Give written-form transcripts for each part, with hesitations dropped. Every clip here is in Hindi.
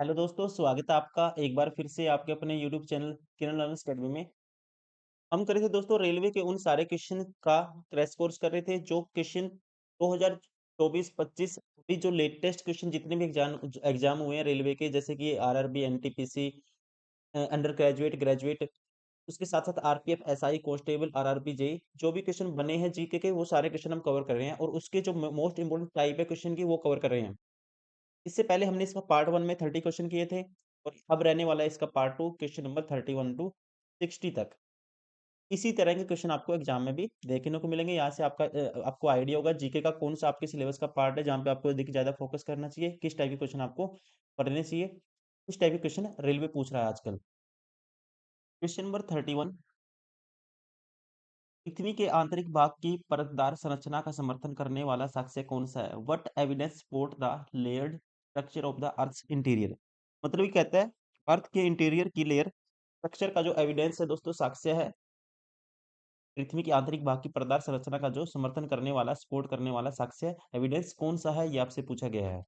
हेलो दोस्तों, स्वागत है आपका एक बार फिर से आपके अपने यूट्यूब चैनल किरण लर्निंग अकेडमी में। हम कर रहे थे दोस्तों रेलवे के उन सारे क्वेश्चन का क्रैश कोर्स कर रहे थे जो क्वेश्चन 2024-25 अभी जो लेटेस्ट क्वेश्चन जितने भी एग्जाम हुए हैं रेलवे के, जैसे कि RRB, NTPC, under graduate, graduate, उसके साथ साथ RPF, SI, constable, RRB, JE, जो भी क्वेश्चन बने हैं जीके के वो सारे क्वेश्चन हम कवर कर रहे हैं और उसके जो मोस्ट इंपोर्टेंट टाइप है क्वेश्चन की वो कवर कर रहे हैं। इससे पहले हमने इसका पार्ट 1 में 30 क्वेश्चन किए थे और अब रहने वाला है इसका पार्ट 2 क्वेश्चन नंबर 31 टू 60 तक। इसी तरह के क्वेश्चन आपको एग्जाम में भी देखने को मिलेंगे। यहाँ से आपको आइडिया होगा जीके का कौन सा आपके सिलेबस का पार्ट है जहाँ पे आपको देखिए ज़्यादा फोकस करना चाहिए, किस टाइप के क्वेश्चन आपको पढ़ने चाहिए, किस टाइप के क्वेश्चन रेलवे पूछ रहा है आजकल। क्वेश्चन नंबर 31, पृथ्वी के आंतरिक भाग की परतदार संरचना का समर्थन करने वाला साक्ष्य कौन सा है? What evidence support the layered structure of the earth interior? मतलब ये कहता है अर्थ के इंटीरियर की लेयर स्ट्रक्चर का जो एविडेंस है दोस्तों, साक्ष्य है, पृथ्वी की आंतरिक भाग की परतदार संरचना का जो समर्थन करने वाला, सपोर्ट करने वाला साक्ष्य एविडेंस कौन सा है, ये आपसे पूछा गया है।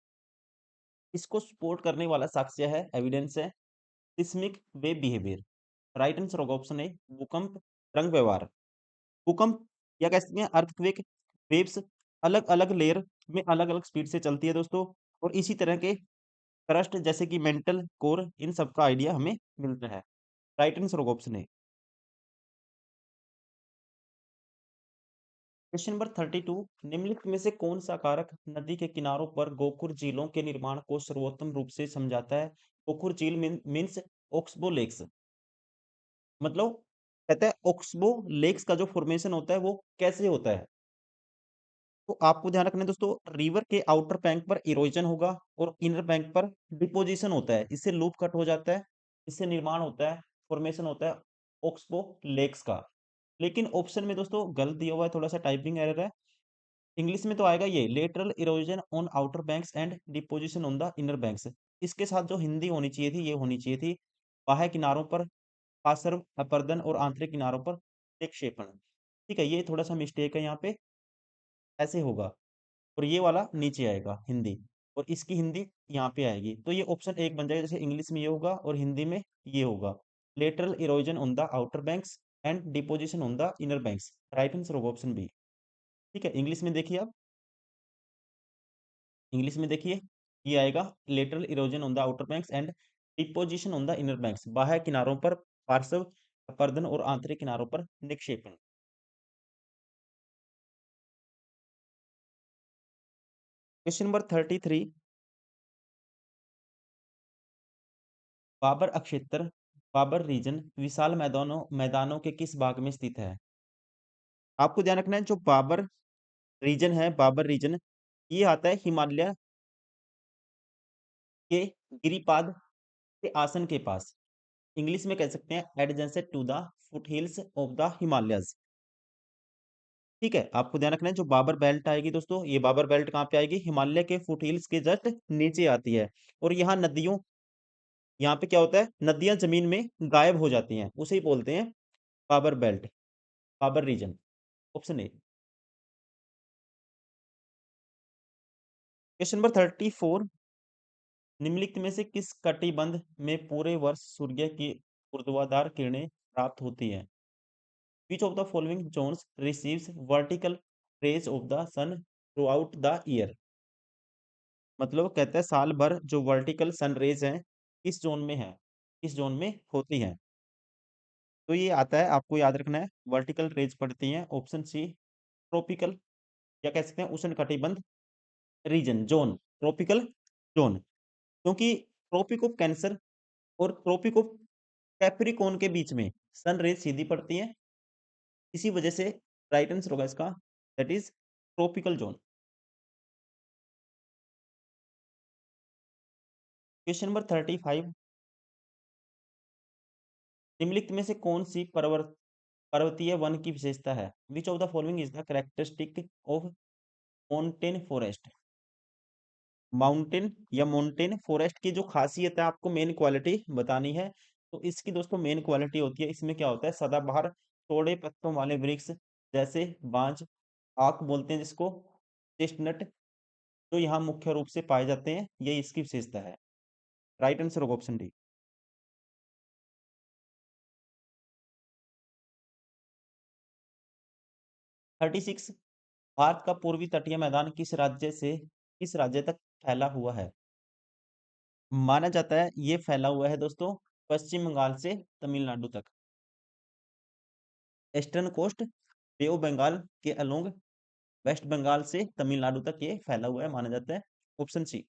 इसको सपोर्ट करने वाला साक्ष्य है, एविडेंस है, seismic wave behaviour. Right answer होगा ऑप्शन ए, भूकंप रंग व्यवहार। भूकंप या कह सकते हैं अर्थक्वेक वेव्स अलग अलग लेयर में अलग अलग स्पीड से चलती है दोस्तों, और इसी तरह के क्रस्ट जैसे कि मेंटल कोर, इन सब का आइडिया हमें मिलता है। राइट आंसर होगा ऑप्शन ए। क्वेश्चन नंबर 32, निम्नलिखित में से कौन सा कारक नदी के किनारों पर गोखुर झीलों के निर्माण को सर्वोत्तम रूप से समझाता है? गोखुर झील मीन्स ओक्सबो लेक्स। मतलब कहता है ओक्सबो लेक्स का जो फॉर्मेशन होता है वो कैसे होता है। तो आपको ध्यान रखना है दोस्तों, रिवर के आउटर बैंक पर इरोजन होगा और इनर बैंक पर डिपोजिशन होता है, इससे लूप कट हो जाता है, इससे निर्माण होता है, फॉर्मेशन होता है ऑक्सबो लेक्स का। लेकिन ऑप्शन में दोस्तों गलत दिया हुआ है, थोड़ा सा टाइपिंग एरर है। इंग्लिश में तो आएगा ये lateral erosion on outer banks and deposition on the inner banks. इसके साथ जो हिंदी होनी चाहिए थी ये होनी चाहिए थी, बाह्य किनारों पर पार्श्व अपरदन और आंतरिक किनारों पर विक्षेपण। ठीक है, ये थोड़ा सा मिस्टेक है यहाँ पे, ऐसे होगा, और ये वाला नीचे आएगा हिंदी, और इसकी हिंदी यहाँ पे आएगी, तो ये ऑप्शन एक बन जाएगा। जैसे इंग्लिश में ये होगा और हिंदी में ये होगा, lateral erosion on the outer banks and deposition on the inner banks. Right answer होगा ऑप्शन बी। ठीक है, इंग्लिश में देखिए आप, इंग्लिश में देखिए ये आएगा lateral erosion on the outer banks and deposition on the inner banks, बाह्य किनारों पर पार्श्व अपरदन और आंतरिक किनारों पर निक्षेपण। क्वेश्चन नंबर 33, बाबर अक्षेत्र, बाबर रीजन विशाल मैदानों मैदानों के किस भाग में स्थित है? आपको ध्यान रखना है, जो बाबर रीजन है, बाबर रीजन ये आता है हिमालय के गिरिपाद के आसन के पास। इंग्लिश में कह सकते हैं adjacent to the foothills of the Himalayas. ठीक है, आपको ध्यान रखना है, जो बाबर बेल्ट आएगी दोस्तों, ये बाबर बेल्ट कहाँ पे आएगी? हिमालय के फुट हिल्स के जस्ट नीचे आती है, और यहाँ नदियों, यहाँ पे क्या होता है, नदियां जमीन में गायब हो जाती हैं, उसे ही बोलते हैं Bhabar belt, Bhabar region. Option A. Question number 34, निम्नलिखित में से किस कटिबंध में पूरे वर्ष सूर्य की ऊर्ध्वाधर किरणें प्राप्त होती हैं? Which of the following zones receives vertical rays of the sun throughout the year? मतलब कहता है साल भर जो वर्टिकल सन रेज हैं किस जोन में है, किस जोन में होती हैं? तो ये आता है, आपको याद रखना है, वर्टिकल रेज पड़ती हैं, ऑप्शन सी ट्रॉपिकल, या कह सकते हैं उष्ण कटिबंध रीजन जोन, ट्रॉपिकल जोन। क्योंकि ट्रॉपिक ऑफ कैंसर और ट्रॉपिक ऑफ कैप्रिकॉर्न के बीच में सन रेज सीधी पड़ती हैं, इसी वजह से राइट आंसर होगा इसका, that is tropical zone. Question number 35, निम्नलिखित में से कौन सी पर्वतीय वन की विशेषता है? विच of the following is the characteristic of mountain forest? Mountain या माउंटेन फॉरेस्ट की जो खासियत है, आपको मेन क्वालिटी बतानी है। तो इसकी दोस्तों मेन क्वालिटी होती है, इसमें क्या होता है, सदाबहार चौड़े पत्तों वाले वृक्ष, जैसे बांज, आक बोलते हैं जिसको, चेस्टनट, जो यहाँ मुख्य रूप से पाए जाते हैं, यही इसकी विशेषता है। राइट आंसर होगा ऑप्शन डी। 36, भारत का पूर्वी तटीय मैदान किस राज्य तक फैला हुआ है? माना जाता है ये फैला हुआ है दोस्तों पश्चिम बंगाल से तमिलनाडु तक। Eastern coast, bay of Bengal के अलोंग वेस्ट बंगाल से तमिलनाडु तक ये फैला हुआ है माना जाता है। Option C.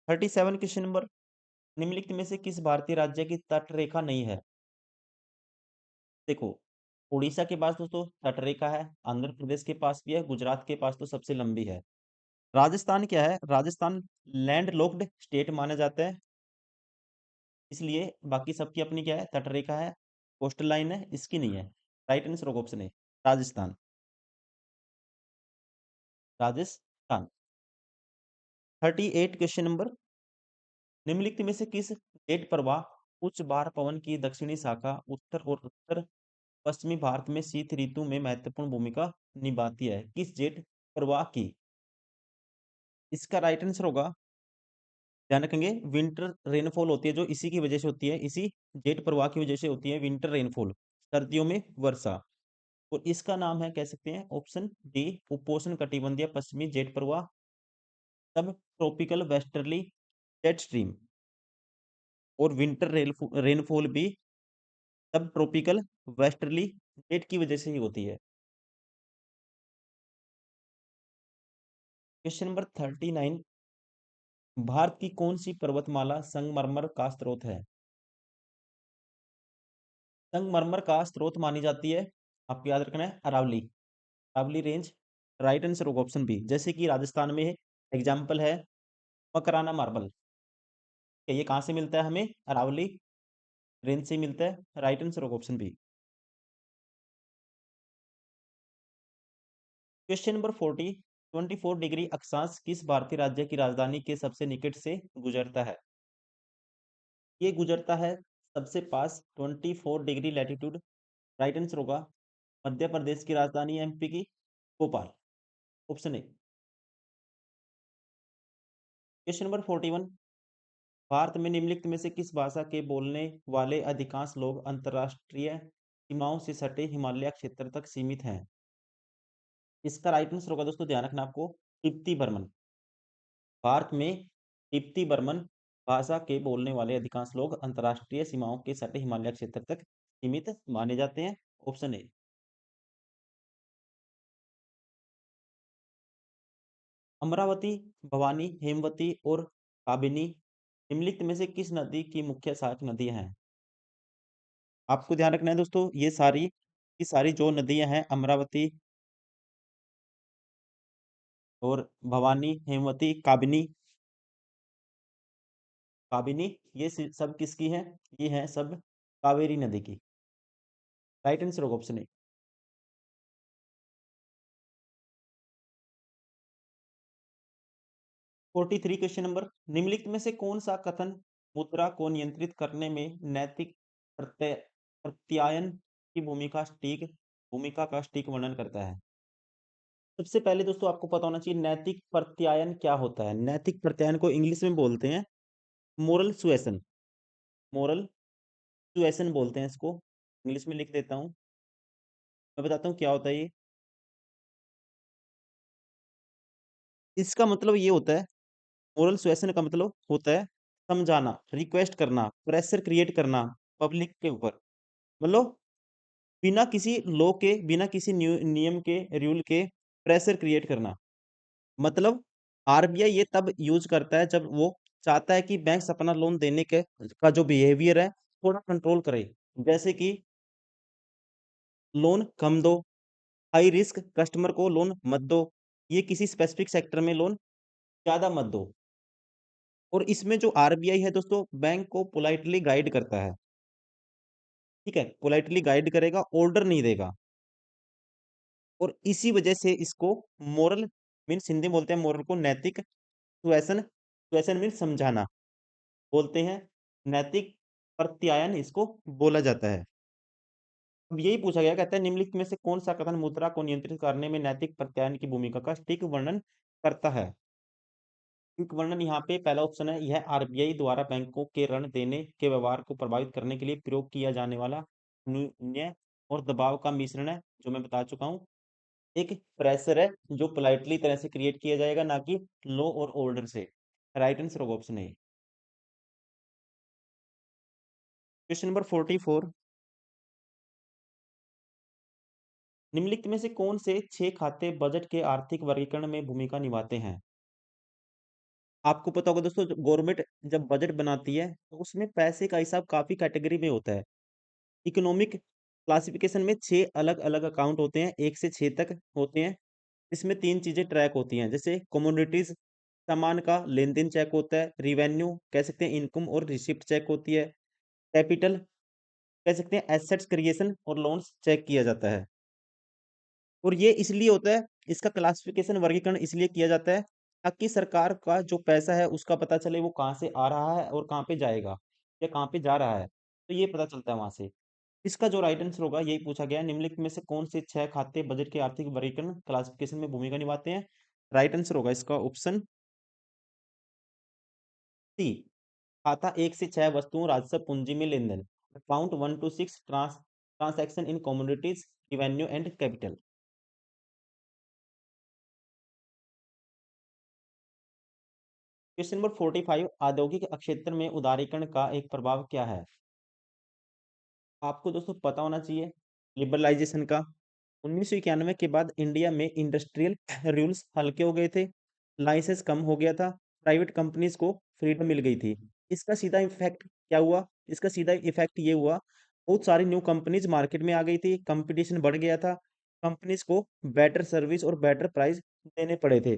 37 क्वेश्चन नंबर, निम्नलिखित में से किस भारतीय राज्य की तट रेखा नहीं है? देखो, उड़ीसा के पास दोस्तों तट रेखा है, आंध्र प्रदेश के पास भी है, गुजरात के पास तो सबसे लंबी है। राजस्थान क्या है? राजस्थान लैंड लॉक्ड स्टेट माना जाता है, इसलिए बाकी सबकी अपनी क्या है? तट रेखा है, कोस्टल लाइन है, इसकी नहीं है। राइट आंसर होगा option A, Rajasthan. Rajasthan. 38 question number, निम्नलिखित में से किस जेट प्रवाह उच्च भार पवन की दक्षिणी शाखा उत्तर और उत्तर पश्चिमी भारत में शीत ऋतु में महत्वपूर्ण भूमिका निभाती है? किस जेट प्रवाह की? इसका राइट आंसर होगा, ध्यान रखेंगे, विंटर रेनफॉल होती है जो इसी की वजह से होती है, इसी जेट प्रवाह की वजह से होती है विंटर रेनफॉल, सर्दियों में वर्षा। और इसका नाम है, कह सकते हैं ऑप्शन डी, उपोष्ण कटिबंधीय पश्चिमी जेट प्रवाह, सब ट्रॉपिकल वेस्टर्ली जेट स्ट्रीम। और विंटर रेनफॉल भी सब ट्रॉपिकल वेस्टर्ली जेट की वजह से ही होती है। क्वेश्चन नंबर 39, भारत की कौन सी पर्वतमाला संगमरमर का स्रोत है? संगमरमर का स्रोत मानी जाती है, आपको याद रखना है, Aravalli, Aravalli range. Right answer होगा ऑप्शन बी, जैसे कि राजस्थान में एग्जाम्पल है मकराना मार्बल। ये कहाँ से मिलता है हमें? अरावली रेंज से मिलता है। राइट आंसर होगा option B. Question number 40, 24 degree अक्षांश किस भारतीय राज्य की राजधानी के सबसे निकट से गुजरता है? ये गुजरता है सबसे पास 24 डिग्री लैटिट्यूड। राइट आंसर होगा मध्य प्रदेश की राजधानी एमपी की Bhopal, option A. Question number 41, Bharat में निम्नलिखित में से किस भाषा के बोलने वाले अधिकांश लोग अंतर्राष्ट्रीय सीमाओं से सटे हिमालय क्षेत्र तक सीमित हैं? इसका राइट आंसर होगा दोस्तों, ध्यान रखना आपको, तिब्बती बर्मन। भारत में तिब्बती बर्मन भाषा के बोलने वाले अधिकांश लोग अंतर्राष्ट्रीय सीमाओं के सटे हिमालय क्षेत्र तक सीमित माने जाते हैं। Option A. अमरावती, भवानी, हेमवती और काबिनी निम्नलिखित में से किस नदी की मुख्य सहायक नदियां हैं? आपको ध्यान रखना है दोस्तों, ये सारी की सारी जो नदियां हैं, अमरावती और भवानी, हेमवती, काबिनी, काबिनी, ये सब किसकी हैं? ये हैं सब कावेरी नदी की। राइट आंसर होगा ऑप्शन ए। 43 क्वेश्चन नंबर, निम्नलिखित में से कौन सा कथन मुद्रा को नियंत्रित करने में नैतिक प्रत्यायन की भूमिका का सटीक वर्णन करता है? सबसे पहले दोस्तों आपको पता होना चाहिए नैतिक प्रत्यायन क्या होता है। नैतिक प्रत्यायन को इंग्लिश में बोलते हैं मोरल सुएसन। मोरल सुएसन बोलते हैं इसको, इंग्लिश में लिख देता हूँ, मैं बताता हूँ क्या होता है ये। इसका मतलब ये होता है, मोरल सुएसन का मतलब होता है समझाना, रिक्वेस्ट करना, प्रेशर क्रिएट करना पब्लिक के ऊपर। मतलब बिना किसी लॉ के, बिना किसी नियम के, रूल के प्रेशर क्रिएट करना। मतलब आरबीआई ये तब यूज करता है जब वो चाहता है कि बैंक्स अपना लोन देने के का जो बिहेवियर है थोड़ा कंट्रोल करे। जैसे कि लोन कम दो, हाई रिस्क कस्टमर को लोन मत दो, ये किसी स्पेसिफिक सेक्टर में लोन ज्यादा मत दो। और इसमें जो आरबीआई है दोस्तों, बैंक को पोलाइटली गाइड करता है, ठीक है, पोलाइटली गाइड करेगा, ऑर्डर नहीं देगा। और इसी वजह से इसको मोरल मीन्स, हिंदी में बोलते हैं मोरल को नैतिक, सुएसन, सुएसन मीन्स समझाना बोलते हैं, नैतिक प्रत्यायन इसको बोला जाता है। अब यही पूछा गया, कहता है निम्नलिखित में से कौन सा कथन मुद्रा को नियंत्रित करने में नैतिक प्रत्यायन की भूमिका का सटीक वर्णन करता है? क्विक वर्णन यहाँ पे पहला ऑप्शन है, यह आरबीआई द्वारा बैंकों के ऋण देने के व्यवहार को प्रभावित करने के लिए प्रयोग किया जाने वाला अन्य और दबाव का मिश्रण है, जो मैं बता चुका हूँ। एक प्रेशर है जो पोलाइटली तरह से क्रिएट किया जाएगा, ना कि लो और ऑर्डर से। राइट आंसर होगा ऑप्शन ए। क्वेश्चन नंबर 44, निम्नलिखित में से कौन से 6 खाते बजट के आर्थिक वर्गीकरण में भूमिका निभाते हैं? आपको पता होगा दोस्तों, गवर्नमेंट जब बजट बनाती है तो उसमें पैसे का हिसाब काफी कैटेगरी में होता है। इकोनॉमिक क्लासिफिकेशन में 6 अलग-अलग अकाउंट होते हैं, 1 से 6 तक होते हैं। इसमें 3 चीजें ट्रैक होती हैं, जैसे कमोडिटीज, सामान का लेन-देन चेक होता है, रिवेन्यू कह सकते हैं इनकम और रिसिप्ट चेक होती है, कैपिटल कह सकते हैं एसेट्स क्रिएशन और लोन्स चेक किया जाता है। और ये इसलिए होता है, इसका क्लासिफिकेशन वर्गीकरण इसलिए किया जाता है ताकि सरकार का जो पैसा है उसका पता चले वो कहाँ से आ रहा है और कहाँ पे जाएगा या कहाँ पे जा रहा है, तो ये पता चलता है वहां से। इसका जो राइट आंसर होगा यही पूछा गया है, निम्नलिखित में से कौन से 6 खाते बजट के आर्थिक वर्गीकरण क्लासिफिकेशन में भूमिका निभाते हैं? राइट आंसर होगा इसका ऑप्शन सी। खाता 1 से 6 वस्तुओं राजस्व पूंजी में लेन देन, account 1 to 6 transaction in commodities, revenue and capital. Question number 45, औद्योगिक क्षेत्र में उदारीकरण का एक प्रभाव क्या है? आपको दोस्तों पता होना चाहिए, लिबरलाइजेशन का। 1991 के बाद इंडिया में इंडस्ट्रियल रूल्स हल्के हो गए थे, लाइसेंस कम हो गया था, प्राइवेट कंपनीज को फ्रीडम मिल गई थी। इसका सीधा इफेक्ट क्या हुआ? इसका सीधा इफेक्ट ये हुआ, बहुत सारी न्यू कंपनीज मार्केट में आ गई थी, कंपटीशन बढ़ गया था, कंपनीज को बेटर सर्विस और बेटर प्राइस देने पड़े थे।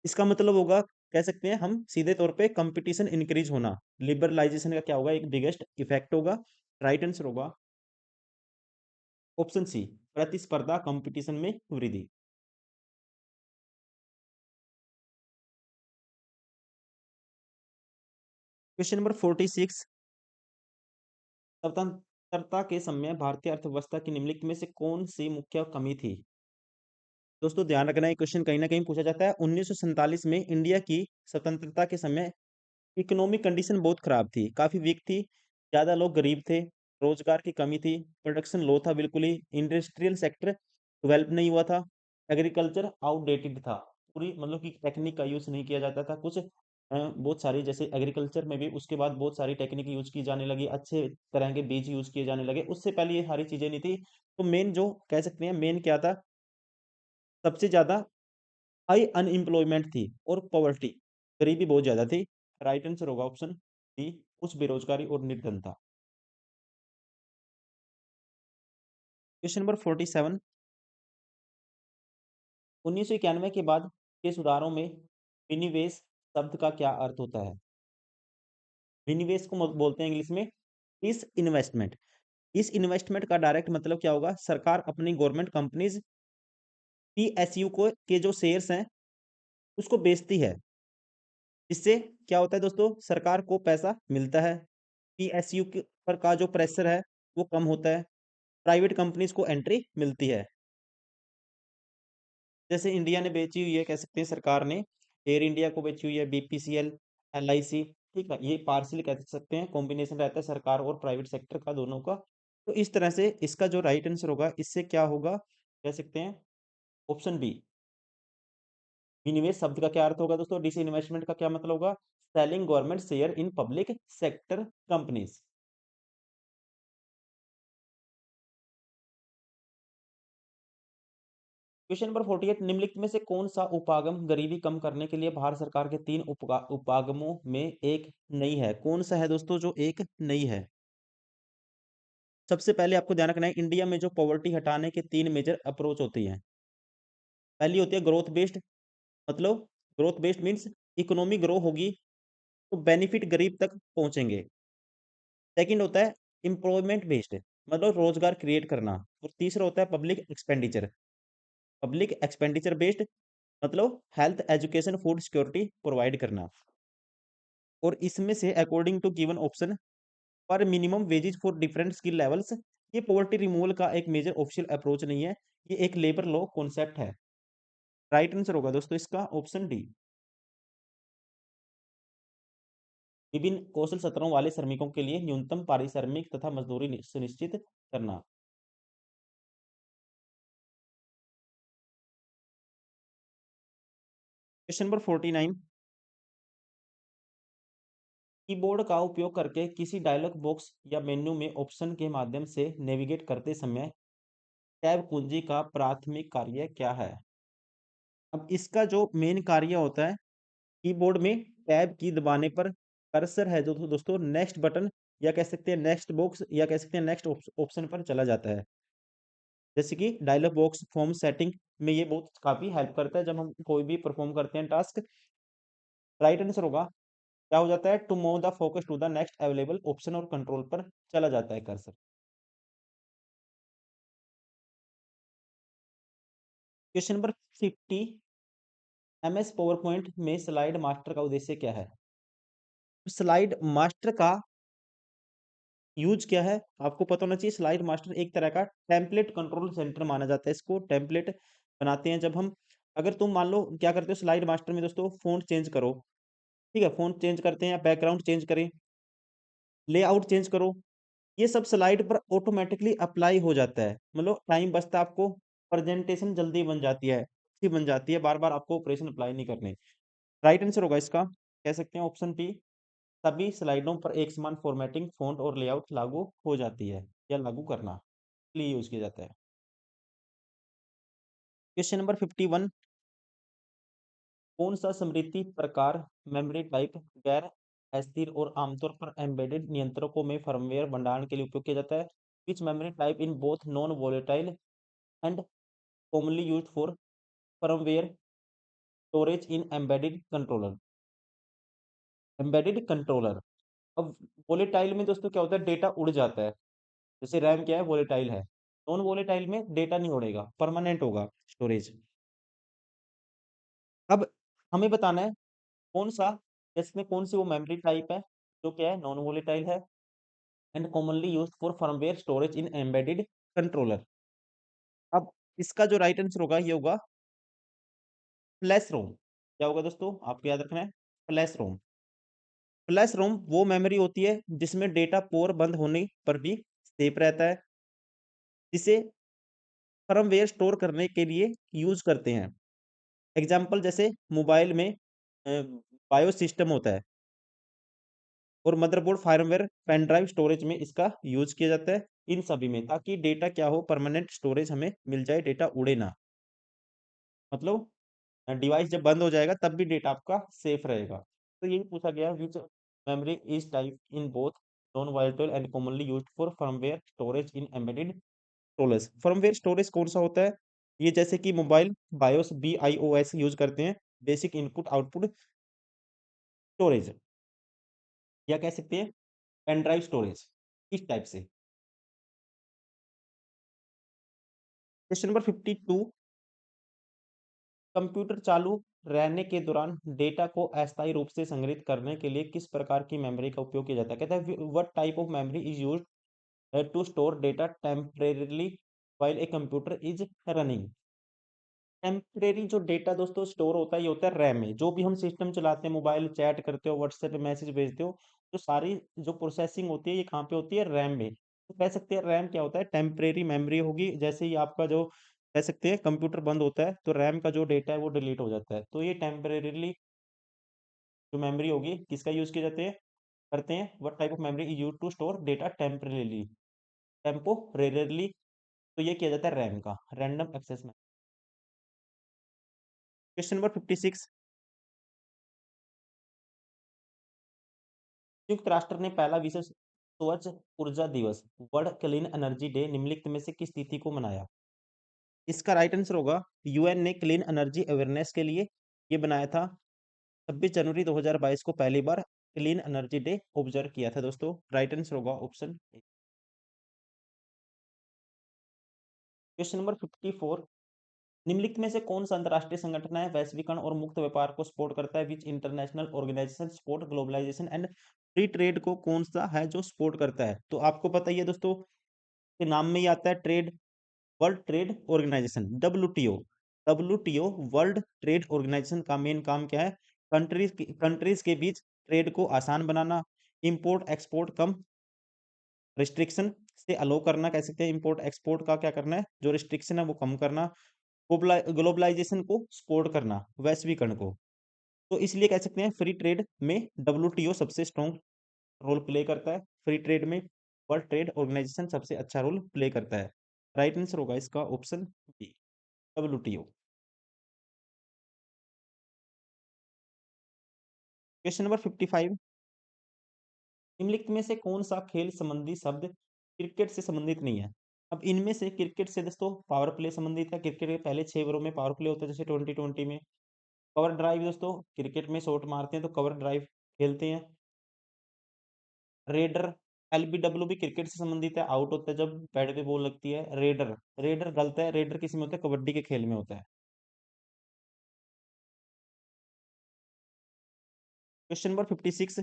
इसका मतलब होगा, कह सकते हैं हम सीधे तौर पे कंपटीशन इंक्रीज होना। लिबरलाइजेशन का क्या होगा? एक बिगेस्ट इफेक्ट होगा। राइट आंसर होगा ऑप्शन सी, प्रतिस्पर्धा कंपटीशन में वृद्धि। क्वेश्चन नंबर 46, स्वतंत्रता के समय भारतीय अर्थव्यवस्था की निम्नलिखित में से कौन सी मुख्य कमी थी? दोस्तों ध्यान रखना, ये क्वेश्चन कहीं ना कहीं पूछा जाता है। 1947 में इंडिया की स्वतंत्रता के समय इकोनॉमिक कंडीशन बहुत खराब थी, काफी वीक थी, ज्यादा लोग गरीब थे, रोजगार की कमी थी, प्रोडक्शन लो था, बिल्कुल ही इंडस्ट्रियल सेक्टर डेवलप नहीं हुआ था, एग्रीकल्चर आउटडेटेड था, पूरी मतलब कि टेक्निक का यूज नहीं किया जाता था। कुछ बहुत सारी, जैसे एग्रीकल्चर में भी उसके बाद बहुत सारी टेक्निक यूज की जाने लगी, अच्छे तरह के बीज यूज किए जाने लगे, उससे पहले ये सारी चीजें नहीं थी। तो मेन जो कह सकते हैं, मेन क्या था, सबसे ज्यादा हाई अनएम्प्लॉयमेंट थी और पॉवर्टी, गरीबी बहुत ज्यादा थी। राइट आंसर होगा ऑप्शन डी, उच्च बेरोजगारी और निर्धनता। क्वेश्चन नंबर 47, 1991 के बाद के सुधारों में विनिवेश शब्द का क्या अर्थ होता है? विनिवेश को बोलते हैं इंग्लिश में इस इन्वेस्टमेंट। इस इन्वेस्टमेंट का डायरेक्ट मतलब क्या होगा? सरकार अपनी गवर्नमेंट कंपनीज पीएसयू को के जो शेयर्स हैं उसको बेचती है, इससे क्या होता है दोस्तों? सरकार को पैसा मिलता है, पीएसयू के पर का जो प्रेशर है वो कम होता है, प्राइवेट कंपनीज को एंट्री मिलती है। जैसे इंडिया ने बेची हुई है, कह सकते हैं सरकार ने एयर इंडिया को बेची हुई है, बीपीसीएल, एलआईसी, ठीक है, ये पार्शियल कह सकते हैं, कॉम्बिनेशन रहता है सरकार और प्राइवेट सेक्टर का, दोनों का। तो इस तरह से इसका जो राइट आंसर होगा, इससे क्या होगा, कह सकते हैं ऑप्शन बी। विनिवेश शब्द का क्या अर्थ होगा दोस्तों? डिस इन्वेस्टमेंट का क्या मतलब होगा? Selling government share in public sector companies. Question number 48, निम्नलिखित में से कौन सा उपागम गरीबी कम करने के लिए भारत सरकार के 3 उपागमों में एक नई है? कौन सा है दोस्तों जो एक नई है? सबसे पहले आपको ध्यान रखना है, इंडिया में जो पॉवर्टी हटाने के 3 मेजर अप्रोच होती हैं। पहली होती है ग्रोथ बेस्ड, मतलब growth based means economy grow होगी तो बेनिफिट गरीब तक पहुंचेंगे। सेकंड होता है एम्प्लॉयमेंट बेस्ड, मतलब रोजगार क्रिएट करना। और तीसरा होता है public expenditure. Public expenditure based मतलब health, education, food security provide करना। और इसमें से अकॉर्डिंग टू गिवन ऑप्शन, पर minimum wages for different skill levels, ये पॉवर्टी रिमूवल का एक मेजर ऑफिशियल अप्रोच नहीं है, ये एक लेबर लॉ कॉन्सेप्ट है। राइट आंसर होगा दोस्तों इसका ऑप्शन डी। विभिन्न कौशल सत्रों वाले श्रमिकों के लिए न्यूनतम पारिश्रमिक तथा मजदूरी सुनिश्चित करना। क्वेश्चन नंबर 49, कीबोर्ड का उपयोग करके किसी डायलॉग बॉक्स या मेन्यू में ऑप्शन के माध्यम से नेविगेट करते समय टैब कुंजी का प्राथमिक कार्य क्या है? अब इसका जो मेन कार्य होता है, कीबोर्ड में टैब की दबाने पर कर्सर है जो दोस्तों नेक्स्ट बटन या कह सकते हैं नेक्स्ट बॉक्स या कह सकते हैं नेक्स्ट ऑप्शन पर चला जाता है। जैसे कि डायलॉग बॉक्स फॉर्म सेटिंग में ये बहुत काफी हेल्प करता है जब हम कोई भी परफॉर्म करते हैं टास्क। राइट आंसर होगा, क्या हो जाता है, to move the focus to the next available option और कंट्रोल पर चला जाता है cursor. Question number 50, MS PowerPoint में स्लाइड मास्टर का उद्देश्य क्या है? स्लाइड मास्टर का यूज क्या है आपको पता होना चाहिए। स्लाइड मास्टर एक तरह का टेम्पलेट कंट्रोल सेंटर माना जाता है, इसको टेम्पलेट बनाते हैं जब हम। अगर तुम मान लो क्या करते हो स्लाइड मास्टर में दोस्तों, फ़ॉन्ट चेंज करो, ठीक है, फ़ॉन्ट चेंज करते हैं या बैकग्राउंड चेंज करें, लेआउट चेंज करो, ये सब स्लाइड पर ऑटोमेटिकली अप्लाई हो जाता है। मतलब टाइम बचता है आपको, प्रेजेंटेशन जल्दी बन जाती है, अच्छी बन जाती है, बार-बार आपको ऑपरेशन अप्लाई नहीं करने। राइट आंसर होगा इसका, कह सकते हैं ऑप्शन बी, सभी स्लाइडों पर एक समान फॉर्मेटिंग, फ़ॉन्ट और लेआउट लागू हो जाती है या लागू करना के लिए यूज़ किया जाता है। क्वेश्चन नंबर 51, कौन सा स्मृति प्रकार मेमोरी टाइप गैर अस्थिर और आमतौर पर एम्बेडेड नियंत्रकों में फर्मवेयर भंडारण के लिए उपयोग किया जाता है? Which memory type in both non volatile and commonly used for firmware storage in embedded controller? Embedded controller. अब वोलेटाइल में दोस्तों क्या होता है, डेटा उड़ जाता है, जैसे रैम क्या है, वोलेटाइल है। नॉन वोलेटाइल में डेटा नहीं उड़ेगा, परमानेंट होगा स्टोरेज। अब हमें बताना है कौन सा, इसमें कौन सी वो मेमोरी टाइप है जो क्या है, नॉन वोलेटाइल है and commonly used for firmware storage in embedded controller. अब इसका जो राइट आंसर होगा ये होगा फ्लैश रोम। क्या होगा दोस्तों, आपको याद रखना है, फ्लैश रोम। फ्लैश रोम वो मेमोरी होती है जिसमें डेटा पोर बंद होने पर भी सेफ रहता है, जिसे फर्मवेयर स्टोर करने के लिए यूज करते हैं। एग्जाम्पल जैसे मोबाइल में बायोस सिस्टम होता है और motherboard firmware pen drive storage में इसका यूज किया जाता है, इन सभी में, ताकि डेटा क्या हो, परमानेंट स्टोरेज हमें मिल जाए, डेटा उड़े ना। मतलब डिवाइस जब बंद हो जाएगा तब भी डेटा आपका सेफ रहेगा। तो यही पूछा गया, which memory is type in both non volatile and commonly used for firmware storage in embedded controllers. Firmware storage कौन सा होता है, ये जैसे कि मोबाइल बायोस BIOS यूज करते हैं, बेसिक इनपुट आउटपुट स्टोरेज, या कह सकते हैं पेन ड्राइव स्टोरेज, इस टाइप से। क्वेश्चन नंबर 52, कंप्यूटर चालू रहने के दौरान डेटा को अस्थायी रूप से संग्रहित करने के लिए किस प्रकार की मेमोरी का उपयोग किया जाता है? कहता है what type of memory is used to store data temporarily while a computer is running? Temporary जो डेटा दोस्तों स्टोर होता है ये होता है रैम में। जो भी हम सिस्टम चलाते हैं, मोबाइल चैट करते हो, व्हाट्सएप पे मैसेज भेजते हो, तो सारी जो प्रोसेसिंग होती है ये कहाँ पे होती है, रैम में। तो कह सकते हैं रैम क्या होता है, टेम्परेरी मेमोरी होगी। जैसे ही आपका जो कह सकते हैं कंप्यूटर बंद होता है तो रैम का जो डेटा है वो डिलीट हो जाता है। तो ये टेम्परेरीली जो मेमोरी होगी किसका यूज किए जाते हैं, करते हैं, what type of memory is used to store data temporarily, temporarily, तो ये किया जाता है रैम का, रैंडम एक्सेस में। क्वेश्चन नंबर 56, संयुक्त राष्ट्र ने पहला विश्व स्वच्छ ऊर्जा दिवस, वर्ल्ड क्लीन एनर्जी डे, निम्नलिखित में से किस तिथि को मनाया? इसका राइट आंसर होगा, यूएन ने क्लीन एनर्जी अवेयरनेस के लिए ये बनाया था। 26 जनवरी 2022 को पहली बार क्लीन एनर्जी डे ऑब्जर्व किया था दोस्तों। राइट आंसर होगा ऑप्शन ए। क्वेश्चन नंबर 54, निम्नलिखित में से कौन सा अंतरराष्ट्रीय संगठन है वैश्वीकरण और मुक्त व्यापार को सपोर्ट करता है? Which international organisation support globalisation and free trade को कौन सा है जो सपोर्ट करता है? तो आपको पता ही है दोस्तों, के नाम में ही आता है trade, world trade organisation, WTO। WTO world trade organisation का मेन काम क्या है, कंट्रीज के बीच ट्रेड को आसान बनाना, इम्पोर्ट एक्सपोर्ट कम रिस्ट्रिक्शन से अलो करना, कह सकते हैं इम्पोर्ट एक्सपोर्ट का क्या करना है, जो रिस्ट्रिक्शन है वो कम करना, ग्लोबलाइजेशन को सपोर्ट करना, वैश्वीकरण को। तो इसलिए कह सकते हैं फ्री ट्रेड में डब्ल्यूटीओ सबसे स्ट्रॉन्ग रोल प्ले करता है। फ्री ट्रेड में वर्ल्ड ट्रेड ऑर्गेनाइजेशन सबसे अच्छा रोल प्ले करता है। राइट आंसर होगा इसका option B, WTO. Question number 55, निम्नलिखित में से कौन सा खेल संबंधी शब्द क्रिकेट से संबंधित नहीं है? अब इनमें से क्रिकेट से दोस्तों पावर प्ले संबंधित है। क्रिकेट के पहले 6 ओवरों में पावर प्ले होता है, जैसे 2020 में। कवर ड्राइव दोस्तों, क्रिकेट में शॉट मारते हैं तो कवर ड्राइव खेलते हैं। रेडर, एलबीडब्ल्यू भी क्रिकेट से संबंधित है, आउट होता है जब बैट पे बॉल लगती है। रेडर, रेडर गलत है, रेडर किस में होता है, कबड्डी के खेल में होता है। क्वेश्चन नंबर 56,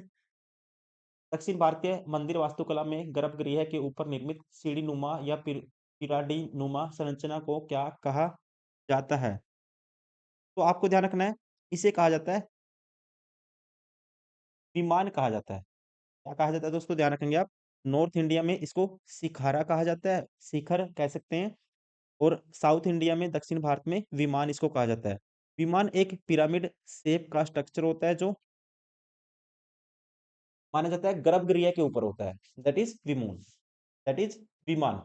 दक्षिण भारतीय मंदिर वास्तुकला में गर्भगृह के ऊपर निर्मित सीढ़ी नुमा या पिरामिड नुमा संरचना को क्या कहा जाता है? तो आपको ध्यान रखना है, इसे कहा जाता है विमान कहा जाता है। क्या कहा जाता है दोस्तों, ध्यान रखेंगे आप। नॉर्थ इंडिया में इसको शिखारा कहा जाता है, शिखर कह सकते हैं। और साउथ इंडिया में, दक्षिण भारत में विमान इसको कहा जाता है। विमान एक पिरामिड शेप का स्ट्रक्चर होता है जो माना जाता है गर्भगृह के ऊपर होता है। दैट इज विमान, दैट इज विमान।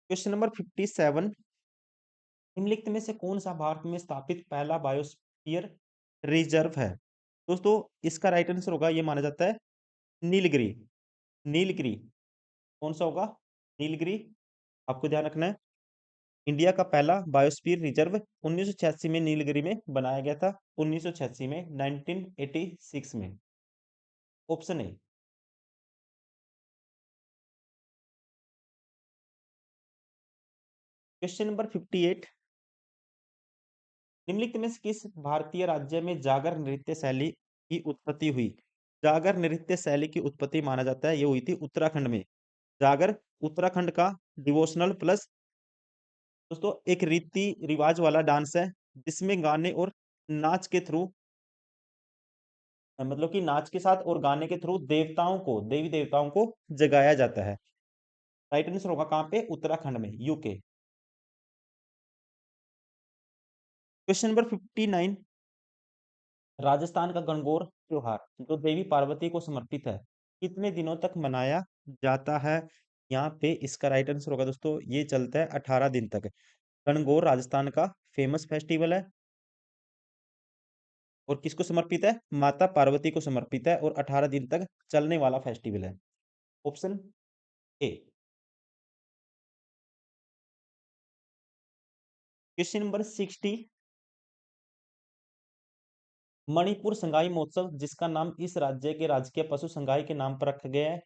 क्वेश्चन नंबर 57, निम्नलिखित में से कौन सा भारत में स्थापित पहला बायोस्फीयर रिजर्व है? दोस्तों इसका राइट आंसर होगा, ये माना जाता है नीलगिरी। नीलगिरी कौन सा होगा, नीलगिरी। आपको ध्यान रखना है, इंडिया का पहला बायोस्फीयर रिजर्व 1986 में नीलगिरी में बनाया गया था। 1986 में, 1986 में। Option A. क्वेश्चन नंबर 58, निम्नलिखित में से किस भारतीय राज्य में जागर नृत्य शैली की उत्पत्ति हुई? जागर नृत्य शैली की उत्पत्ति माना जाता है ये हुई थी उत्तराखंड में। जागर उत्तराखंड का डिवोशनल प्लस दोस्तों एक रीति रिवाज वाला डांस है, जिसमें गाने और नाच के थ्रू, मतलब कि नाच के साथ और गाने के थ्रू देवताओं को, देवी देवताओं को जगाया जाता है। राइट आंसर होगा कहां पे, उत्तराखंड में, यूके। क्वेश्चन नंबर 59, राजस्थान का गणगौर त्योहार जो देवी पार्वती को समर्पित है कितने दिनों तक मनाया जाता है? यहाँ पे इसका राइट आंसर होगा दोस्तों, ये चलता है 18 दिन तक। गणगौर राजस्थान का फेमस फेस्टिवल है और किसको समर्पित है, माता पार्वती को समर्पित है, और 18 दिन तक चलने वाला फेस्टिवल है। Option A. Question number 60, Manipur Sangai महोत्सव जिसका नाम इस राज्य के राजकीय पशु संगाई के नाम पर रखा गया है,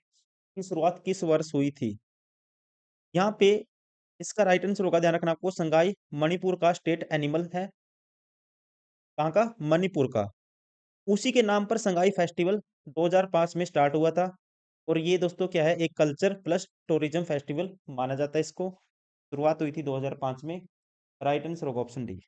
की शुरुआत किस वर्ष हुई थी? यहाँ पे इसका राइट आंसर होगा, ध्यान रखना आपको, संगाई मणिपुर का स्टेट एनिमल है। कहाँ का, मणिपुर का। उसी के नाम पर संगाई फेस्टिवल 2005 में स्टार्ट हुआ था। और ये दोस्तों क्या है, एक कल्चर प्लस टूरिज्म फेस्टिवल माना जाता है इसको। शुरुआत हुई थी 2005 में। राइट आंसर होगा ऑप्शन डी।